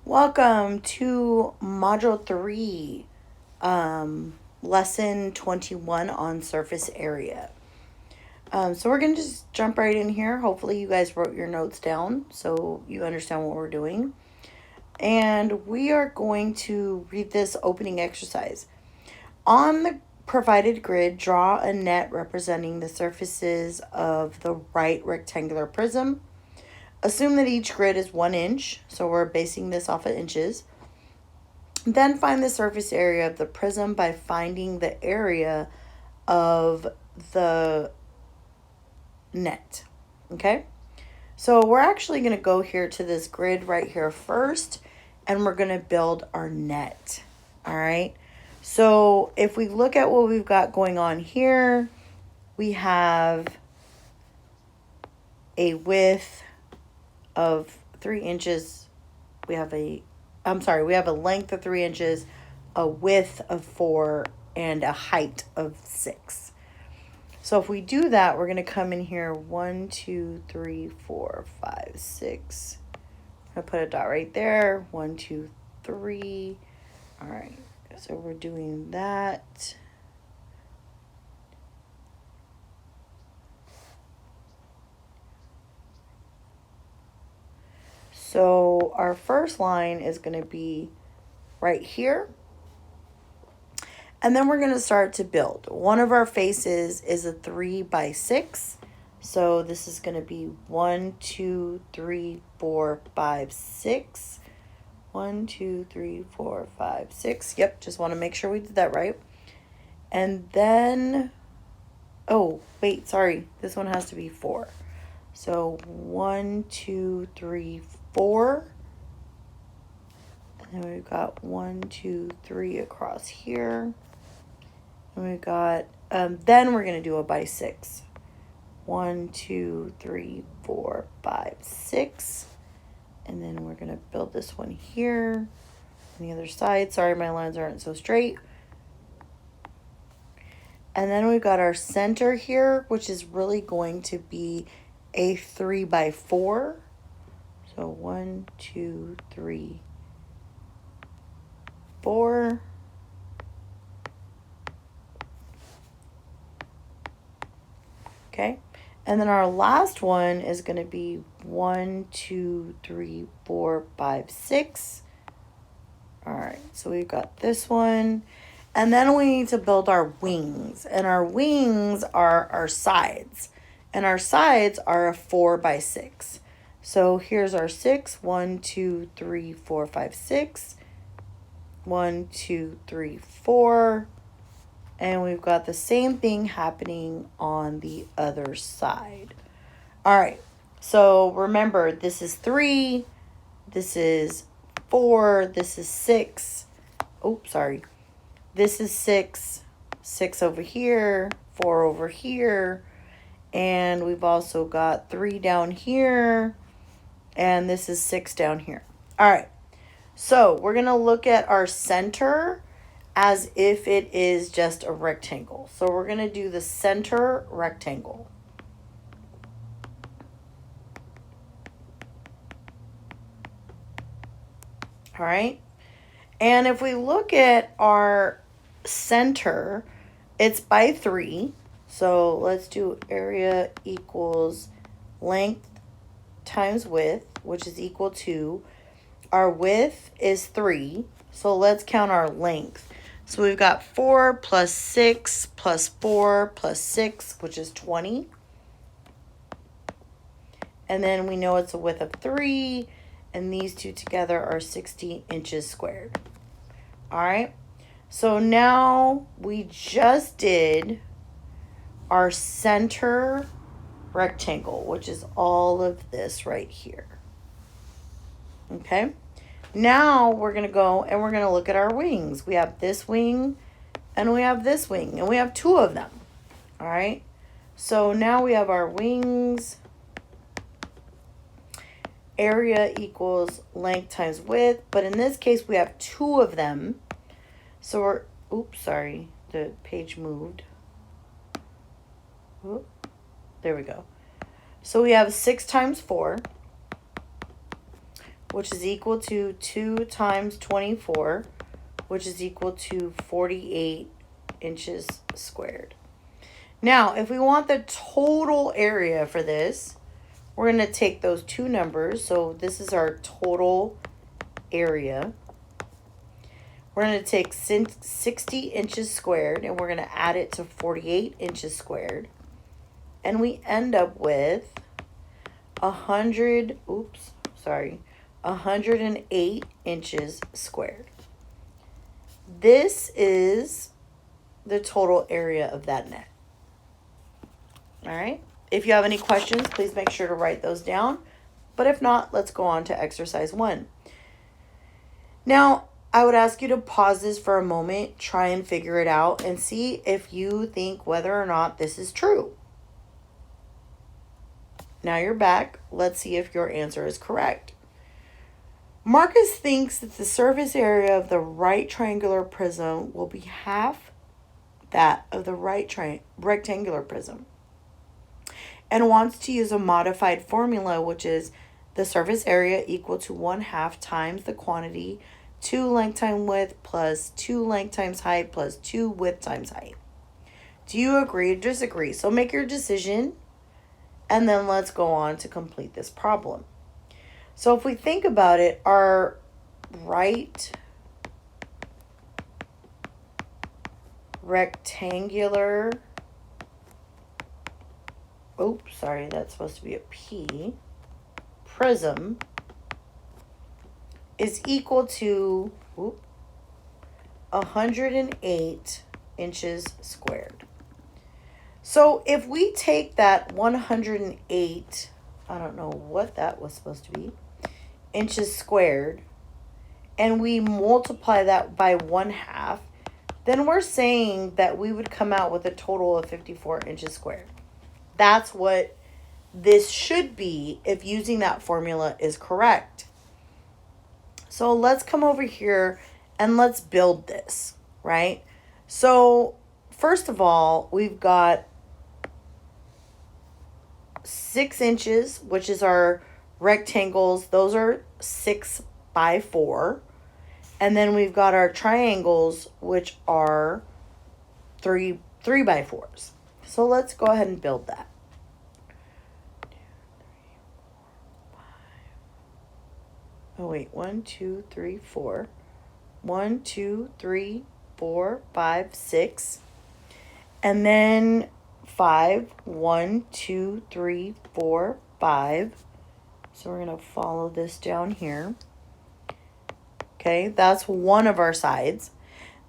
Welcome to Module 3, Lesson 21 on surface area. So we're going to just jump right in here. Hopefully you guys wrote your notes down so you understand what we're doing. And we are going to read this opening exercise. On the provided grid, draw a net representing the surfaces of the right rectangular prism. Assume that each grid is 1 inch, so we're basing this off of inches. Then find the surface area of the prism by finding the area of the net. Okay? So we're actually going to go here to this grid right here first, and we're going to build our net. All right? So if we look at what we've got going on here, we have a width of 3 inches. We have a length of 3 inches, a width of 4, and a height of 6. So if we do that, we're going to come in here 1, 2, 3, 4, 5, 6. I'm going to put a dot right there. 1, 2, 3. All right. So we're doing that. So our first line is going to be right here. And then we're going to start to build. One of our faces is a 3 by 6. So this is going to be 1, 2, 3, 4, 5, 6. 1, 2, 3, 4, 5, 6. Yep, just want to make sure we did that right. And then, oh, wait, sorry. This one has to be 4. So 1, 2, 3, 4. And then we've got 1, 2, 3 across here. And we've got, then we're going to do a by 6. 1, 2, 3, 4, 5, 6. And then we're going to build this one here on the other side. Sorry, my lines aren't so straight. And then we've got our center here, which is really going to be a 3 by 4. So 1, 2, 3, 4. Okay. And then our last one is going to be 1, 2, 3, 4, 5, 6. All right. So we've got this one. And then we need to build our wings. And our wings are our sides. And our sides are a 4 by 6. So here's our 6. 1, 2, 3, 4, 5, 6. 1, 2, 3, 4. And we've got the same thing happening on the other side. All right. So remember, this is 3. This is 4. This is 6. Oh, sorry. This is 6. 6 over here. 4 over here. And we've also got 3 down here. And this is 6 down here. All right. So we're going to look at our center as if it is just a rectangle. So we're going to do the center rectangle. All right. And if we look at our center, it's by 3. So let's do area equals length times width, which is equal to, our width is 3. So let's count our length. So we've got 4 plus 6 plus 4 plus 6, which is 20. And then we know it's a width of 3, and these two together are 60 inches squared. All right. So now we just did our center rectangle, which is all of this right here. Okay. Now we're going to go and we're going to look at our wings. We have this wing and we have this wing, and we have 2 of them. All right. So now we have our wings. Area equals length times width. But in this case, we have 2 of them. So we're, oops, sorry. The page moved. Oop, there we go. So we have 6 times 4. which is equal to 2 times 24, which is equal to 48 inches squared. Now, if we want the total area for this, we're going to take those two numbers. So this is our total area. We're going to take 60 inches squared and we're going to add it to 48 inches squared. And we end up with 108 inches squared. This is the total area of that net. All right. If you have any questions, please make sure to write those down. But if not, let's go on to exercise 1. Now, I would ask you to pause this for a moment, try and figure it out, and see if you think whether or not this is true. Now you're back. Let's see if your answer is correct. Marcus thinks that the surface area of the right triangular prism will be half that of the right rectangular prism, and wants to use a modified formula, which is the surface area equal to 1/2 times the quantity 2 length times width plus 2 length times height plus 2 width times height. Do you agree or disagree? So make your decision, and then let's go on to complete this problem. So if we think about it, our right rectangular, that's supposed to be a P, prism is equal to 108 inches squared. So if we take that 108, I don't know what that was supposed to be, inches squared, and we multiply that by 1/2, then we're saying that we would come out with a total of 54 inches squared. That's what this should be if using that formula is correct. So let's come over here and let's build this, right? So first of all, we've got 6 inches, which is our rectangles. Those are 6 by 4. And then we've got our triangles, which are 3 by 4s. So let's go ahead and build that. 1, 2, 3, 4. 1, 2, 3, 4, 5, 6. And then 5. 1, 2, 3, 4, 5. So we're going to follow this down here. Okay, that's one of our sides.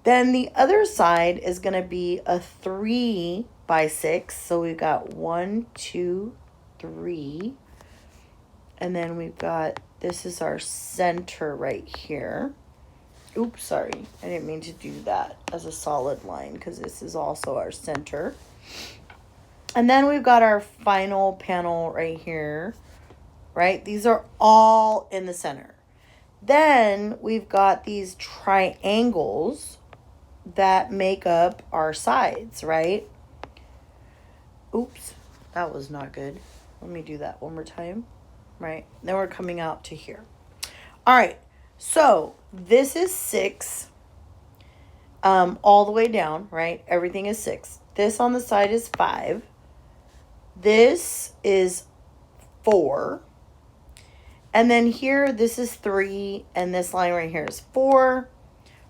Then the other side is going to be a 3 by 6. So we've got 1, 2, 3. And then we've got, this is our center right here. Oops, sorry. I didn't mean to do that as a solid line because this is also our center. And then we've got our final panel right here, right? These are all in the center. Then we've got these triangles that make up our sides, right? Oops, that was not good. Let me do that one more time, right? Then we're coming out to here. All right, so this is 6 all the way down, right? Everything is 6. This on the side is 5. This is 4. And then here, this is 3, and this line right here is 4.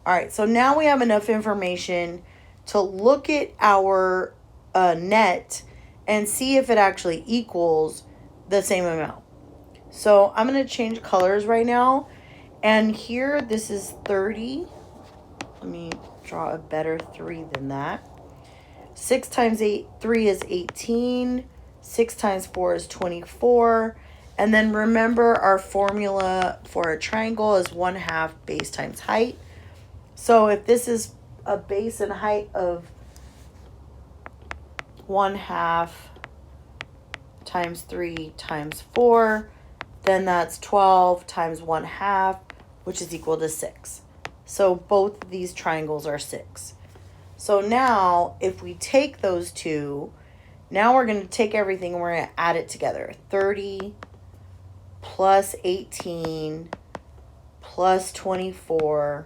All right, so now we have enough information to look at our net and see if it actually equals the same amount. So I'm going to change colors right now. And here, this is 30. Let me draw a better 3 than that. 6 times 3 is 18. 6 times 4 is 24. And then remember, our formula for a triangle is 1/2 base times height. So if this is a base and height of 1/2 times 3 times 4, then that's 12 times 1/2, which is equal to 6. So both of these triangles are 6. So now if we take those two, now we're going to take everything and we're going to add it together. 30 plus 18 plus 24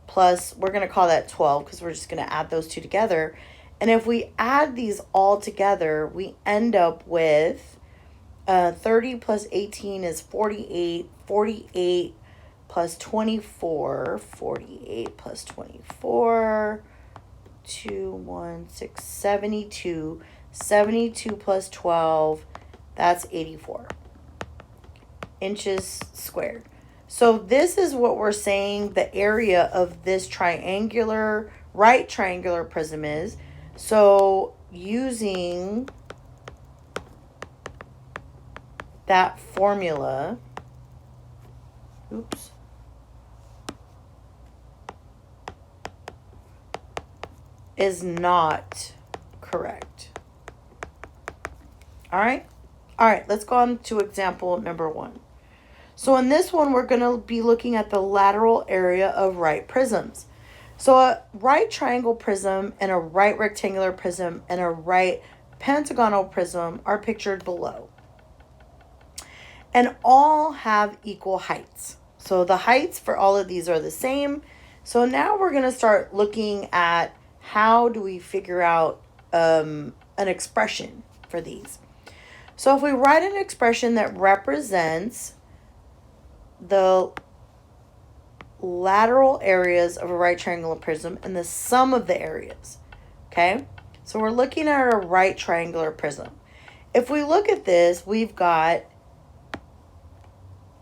plus, we're going to call that 12 because we're just going to add those two together. And if we add these all together, we end up with 30 plus 18 is 48. 48 plus 24. 48 plus 24. 2, 1, 6, 72. 72 plus 12, that's 84 inches squared. So this is what we're saying the area of this triangular, right triangular prism is. So using that formula, oops, is not correct. All right. All right, let's go on to example number 1. So in this one, we're going to be looking at the lateral area of right prisms. So a right triangle prism and a right rectangular prism and a right pentagonal prism are pictured below. And all have equal heights. So the heights for all of these are the same. So now we're going to start looking at how do we figure out an expression for these. So if we write an expression that represents the lateral areas of a right triangular prism and the sum of the areas, okay? So we're looking at a right triangular prism. If we look at this, we've got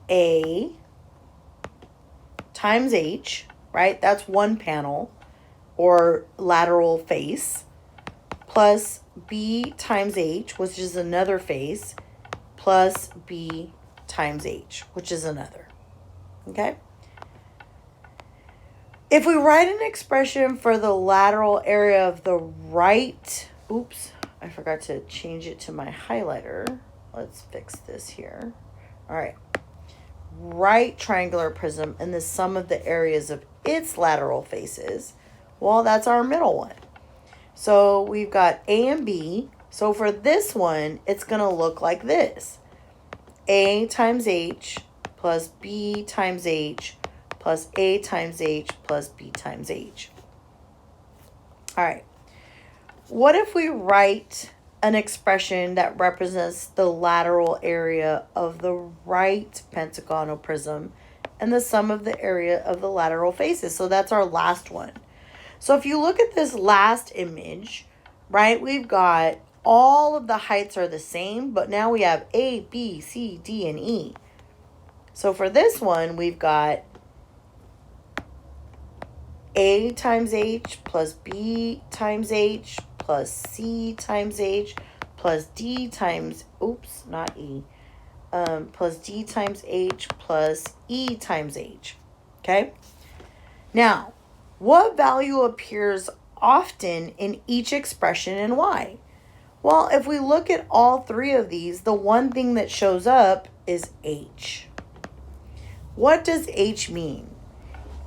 A times H, right? That's one panel or lateral face, plus B times H, which is another face, plus B times H, which is another. Okay? If we write an expression for the lateral area of the right, oops, I forgot to change it to my highlighter. Let's fix this here. All right. Right triangular prism and the sum of the areas of its lateral faces, well, that's our middle one. So we've got A and B. So for this one, it's going to look like this. A times H plus B times H plus A times H plus B times H. All right. What if we write an expression that represents the lateral area of the right pentagonal prism and the sum of the area of the lateral faces? So that's our last one. So if you look at this last image, right, we've got all of the heights are the same, but now we have A, B, C, D, and E. So for this one, we've got A times H plus B times H plus C times H plus D times, oops, not E, plus D times H plus E times H, okay? Now, what value appears often in each expression and why? Well, if we look at all three of these, the one thing that shows up is H. What does H mean?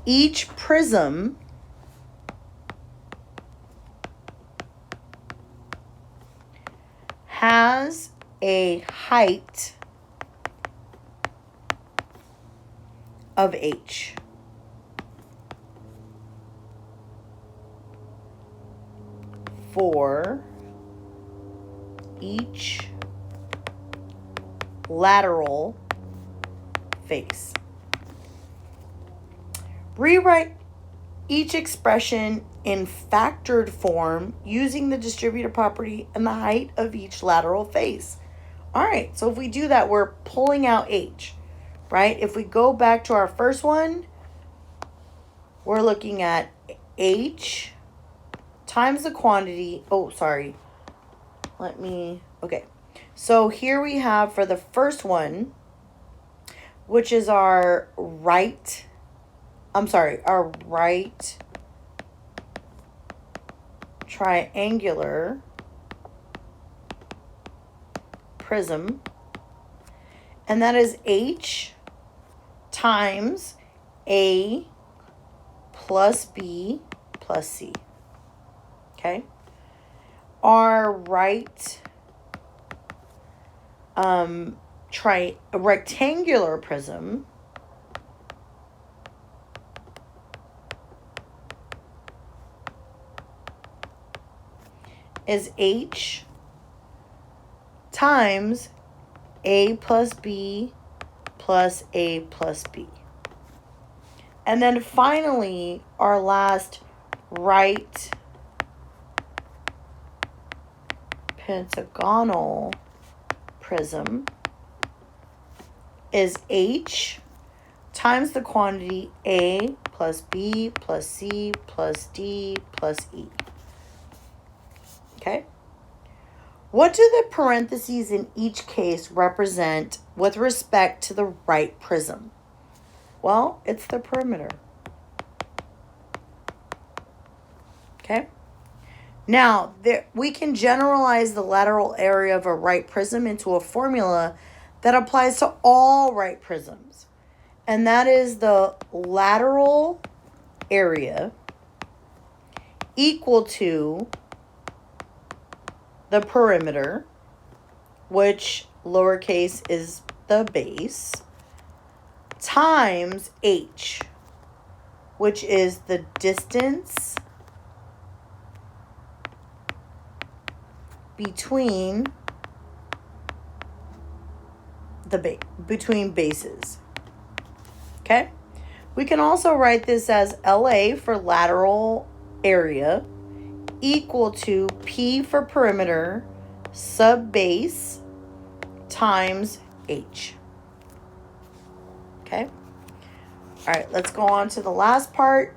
Each prism has a height of H. For each lateral face. Rewrite each expression in factored form using the distributive property and the height of each lateral face. All right, so if we do that, we're pulling out H, right? If we go back to our first one, we're looking at H times the quantity. Oh, sorry. Okay. So here we have for the first one, which is our right triangular prism. And that is H times A plus B plus C. Okay? Our right rectangular prism is H times A plus B plus A plus B. And then finally, our last right pentagonal prism is H times the quantity A plus B plus C plus D plus E. Okay? What do the parentheses in each case represent with respect to the right prism? Well, it's the perimeter. Okay? Now, we can generalize the lateral area of a right prism into a formula that applies to all right prisms. And that is the lateral area equal to the perimeter, which lowercase is the base, times H, which is the distance between between bases. Okay? We can also write this as LA for lateral area equal to P for perimeter sub base times H. Okay? All right, let's go on to the last part.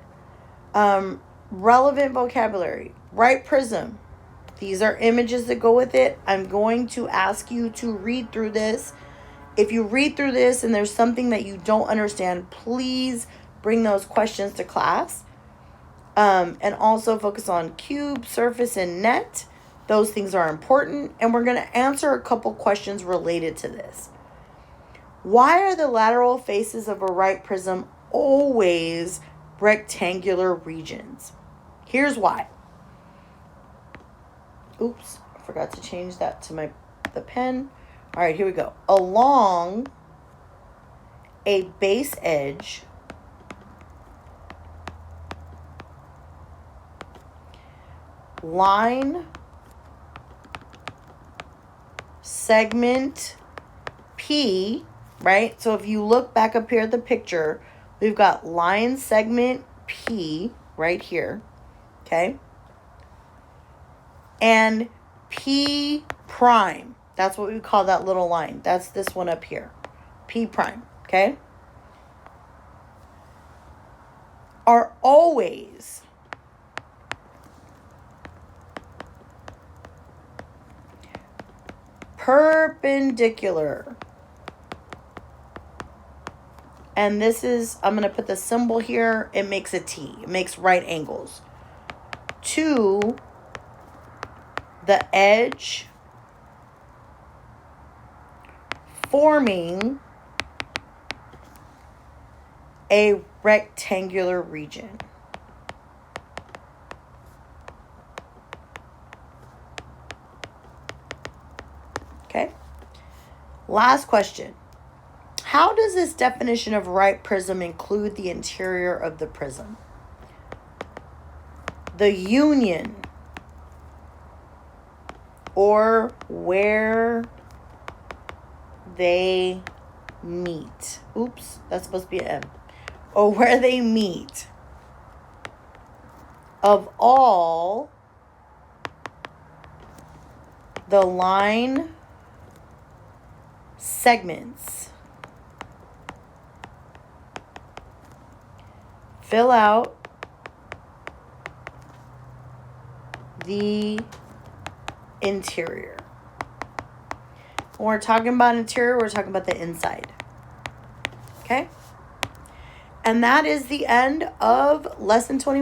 Relevant vocabulary. Right prism. These are images that go with it. I'm going to ask you to read through this. If you read through this and there's something that you don't understand, please bring those questions to class. And also focus on cube, surface, and net. Those things are important. And we're going to answer a couple questions related to this. Why are the lateral faces of a right prism always rectangular regions? Here's why. Oops, I forgot to change that to the pen. All right, here we go. Along a base edge, line segment P, right? So if you look back up here at the picture, we've got line segment P right here, okay? And P prime, that's what we call that little line. That's this one up here, P prime, okay? Are always perpendicular. And this is, I'm going to put the symbol here. It makes a T. It makes right angles. To the edge forming a rectangular region. Okay. Last question. How does this definition of right prism include the interior of the prism? The union, or where they meet. Oops, that's supposed to be an M. Or where they meet of all the line segments. Fill out the interior. When we're talking about interior, we're talking about the inside. Okay? And that is the end of lesson 21.